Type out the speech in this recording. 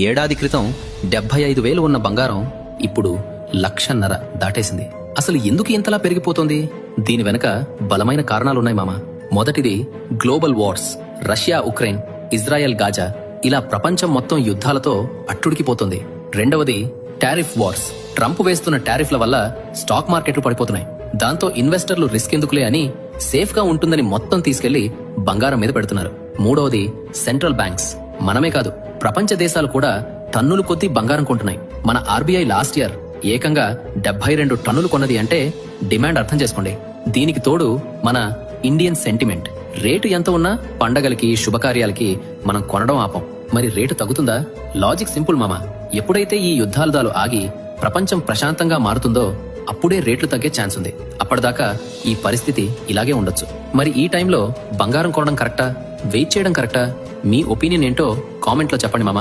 ఏడాది క్రితం 75,000 ఉన్న బంగారం ఇప్పుడు 1,50,000 దాటేసింది. అసలు ఎందుకు ఇంతలా పెరిగిపోతుంది? దీని వెనక బలమైన కారణాలున్నాయి మామ. మొదటిది global wars, Russia Ukraine, Israel Gaza, ఇలా ప్రపంచం మొత్తం యుద్ధాలతో అట్టుడికిపోతుంది. రెండవది టారిఫ్ వార్స్, ట్రంప్ వేస్తున్న టారిఫ్ల వల్ల స్టాక్ మార్కెట్లు పడిపోతున్నాయి. దాంతో ఇన్వెస్టర్లు రిస్క్ ఎందుకులే అని సేఫ్ గా ఉంటుందని మొత్తం తీసుకెళ్లి బంగారం మీద పెడుతున్నారు. మూడవది సెంట్రల్ బ్యాంక్స్, మనమే కాదు ప్రపంచ దేశాలు కూడా టన్నులు కొద్దీ బంగారం కొంటున్నాయి. మన ఆర్బీఐ లాస్ట్ ఇయర్ ఏకంగా 72 టన్నులు కొన్నది అంటే డిమాండ్ అర్థం చేసుకోండి. దీనికి తోడు మన ఇండియన్ సెంటిమెంట్, రేటు ఎంత ఉన్నా పండగలకి శుభకార్యాలకి మనం కొనడం ఆపం. మరి రేటు తగ్గుతుందా? లాజిక్ సింపుల్ మామ. ఎప్పుడైతే ఈ యుద్ధాలు ఆగి ప్రపంచం ప్రశాంతంగా మారుతుందో అప్పుడే రేట్లు తగ్గే ఛాన్స్ ఉంది. అప్పటిదాకా ఈ పరిస్థితి ఇలాగే ఉండొచ్చు. మరి ఈ టైంలో బంగారం కొనడం కరెక్టా, వెయిట్ చేయడం కరెక్టా? మీ ఒపీనియన్ ఏంటో కామెంట్లో చెప్పండి మామ.